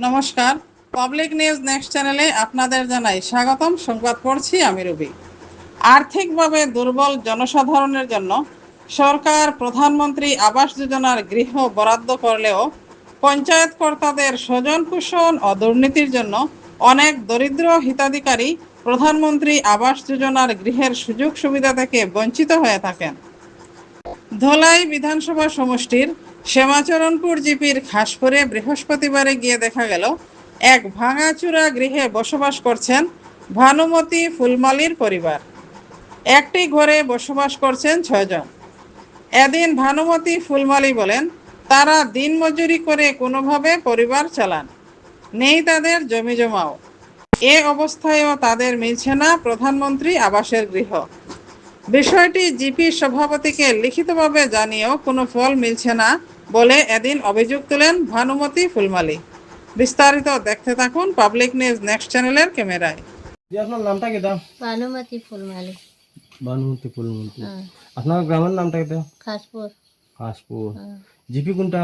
নমস্কার, public news next চ্যানেলে আপনাদের জানাই স্বাগতম। সংবাদ পড়ছি আমি রবি। আর্থিকভাবে দুর্বল জনসাধারণের জন্য সরকার প্রধানমন্ত্রী আবাস যোজনার গৃহ বরাদ্দ করলেও পঞ্চায়েত কর্তাদের স্বজন পোষণ ও দুর্নীতির জন্য অনেক দরিদ্র হিতাধিকারী প্রধানমন্ত্রী আবাস যোজনার গৃহের সুযোগ সুবিধা থেকে বঞ্চিত হয়ে থাকেন। ধলাই বিধানসভা সমষ্টির শ্যামাচরণপুর জিপির খাসপুরে বৃহস্পতিবারে গিয়ে দেখা গেল এক ভাঙাচুরা গৃহে বসবাস করছেন ভানুমতি ফুলমালির পরিবার। একটি ঘরে বসবাস করছেন 6 জন। এদিন ভানুমতি ফুলমালি বলেন, তারা দিনমজুরি করে কোনোভাবে পরিবার চালান, নেই তাদের জমিজমাও। এ অবস্থায়ও তাদের মিলছে না প্রধানমন্ত্রী আবাসের গৃহ। বিষয়টি জিপি সভাপতিকে লিখিতভাবে জানিয়েও কোনো ফল মিলছে না বলে এদিন অভিযোগ তোলেন ভানুমতি ফুলমালি। বিস্তারিত দেখতে থাকুন পাবলিক নিউজ নেক্সট চ্যানেলের ক্যামেরায়। আপনার নামটা কি? ভানুমতি ফুলমালি। ভানুমতি ফুলমতি। আপনার গ্রামের নামটা কি? খাসপুর। খাসপুর। জিপি কোনটা?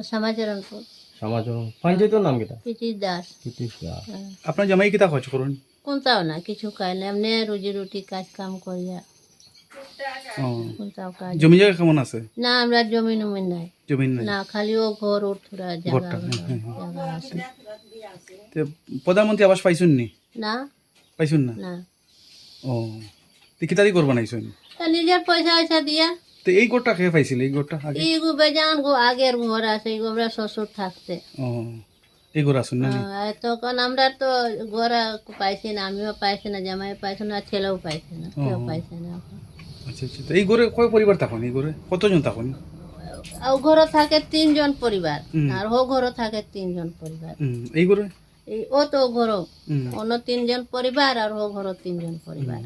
শ্যামাচরণপুর। শ্যামাচরণ। পঞ্চায়েতের নাম কিটা? পিটিশ দাস। পিটিশ দাস। আপনার জামাই কিতা খরচ করুন? কোনটাও না, কিছু খাই না, এমনি রুজি রুটি কাজ কাম করিয়া। কোনটাও কাজ জমি জায়গা কেমন আছে? না, আমরা জমি নমি নাই। জমি নাই না, খালি ও ঘর ওর থোড়া ঘরটা, জায়গা আছে। তে প্রধানমন্ত্রী আবাস পাইছুন নি? না পাইছুন না? না, ও তে কিতারি করবা নাইছুন? তা নিজের পয়সা পয়সা দিয়া। তো এই ঘরটা খেয়ে পাইছিল? এই ঘরটা আগে এই গো বেজান গো আগের ঘর আছে, এই গোবরা শ্বশুর থাকতে। ও এই ঘর আসুন না? তখন আমরা তো ঘর পাইছি না, আমিও পাইছি না, জামাই পাইছি না, ছেলেও পাইছে না, কেউ পাইছে না। আচ্ছা আচ্ছা। তো এই ঘরে কয় পরিবার থাকুন? এই ঘরে কতজন থাকুন? ও ঘরে থাকে 3 জন পরিবার, আর ও ঘরে থাকে 3 জন পরিবার। এই ঘরে ও তো ঘর অন্য 3 জন পরিবার, আর ও ঘর 3 জন পরিবার।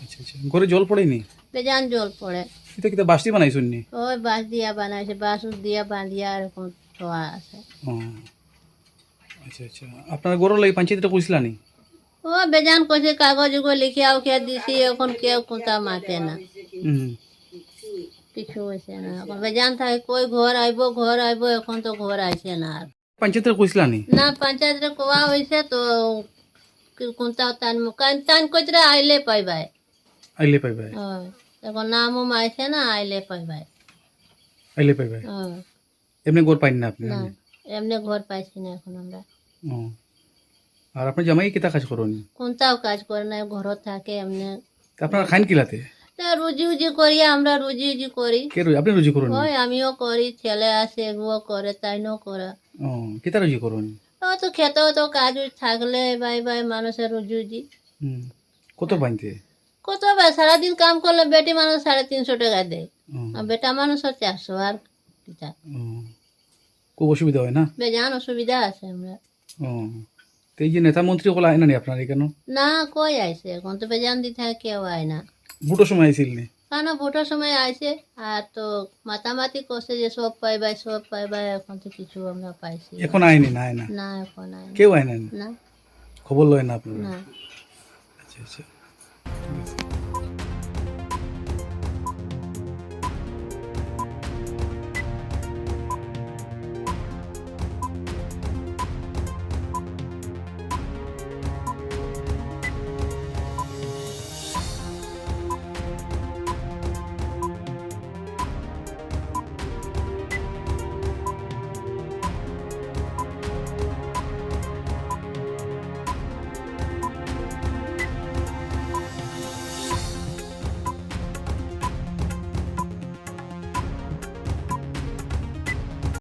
আচ্ছা আচ্ছা। ঘরে জল পড়েনি? বেজান জল পড়ে। কিতা কিতা বাসটি বানাইছুন নি? ওই বাঁশ দিয়া বানাইছে, বাঁশ দিয়া বাঁধিয়া এরকম ছোঁয়া আছে। ও আচ্ছা আচ্ছা। আপনার ঘর লাগি পঞ্চায়েতটা কইছিলা নি? ও বেজান কইছে, কাগজ গো লিখিয়া উখিয়া দিছি, এখন কেউ কোনটা মাতে না, কিছু হয়েছে না। এখন বেজান থাকে কই ঘর আইব, এখন তো ঘর আইছে না। আর পঞ্চায়েতের কইছিলা নি? না, পঞ্চায়েত কোয়া হয়েছে তো কোনটা টান কইতরা আইলে পাইবাই। আইলে পাইবে? এখন নামও আইছে না, আইলে পাইবাই। আইলে পাইবে? এমনি ঘর পাইন না আপনি? না, এমনি ঘর পাইছি না এখন আমরা। ও আর আপনার জামাই কিতা কাজ করুন? কোনটাও কাজ করে না, ঘর থাকে এমনি। আপনার খাইন কিলাতে? তা রুজি উজি করি, আমরা রুজি উজি করি। কে আপনি রুজি করুন? ওই আমিও করি, ছেলে আছে এগুলো করে, তাই নো করা। ও কিতা রুজি করুন? ও তো খেতেও তো কাজ থাকলে বাই বাই মানুষের রুজি উজি। কত পাইতে? কত বা সারাদিন কাম করলে বেটি মানুষ 350 টাকা দেয়, আর বেটা মানুষ 400। আর কিতা খুব অসুবিধা হয় না? বেজান অসুবিধা আছে আমরা। ও তো এই যে নেতা মন্ত্রী হল আয় না নি আপনার এখানে? না, কই আইছে এখন তো বেজান দিতে কেউ আয় না। ভোটের সময় আইছিল নি? কেন ভোটের সময় আইছে, আর তো মাতামাতি করছে যে সব পাইবাই, এখন তো কিছু আমরা পাইছি এখন আয়নি না? আয় না? না, এখন আয় কেউ আয় না? না, খবর লয় না আপনার? না। আচ্ছা আচ্ছা।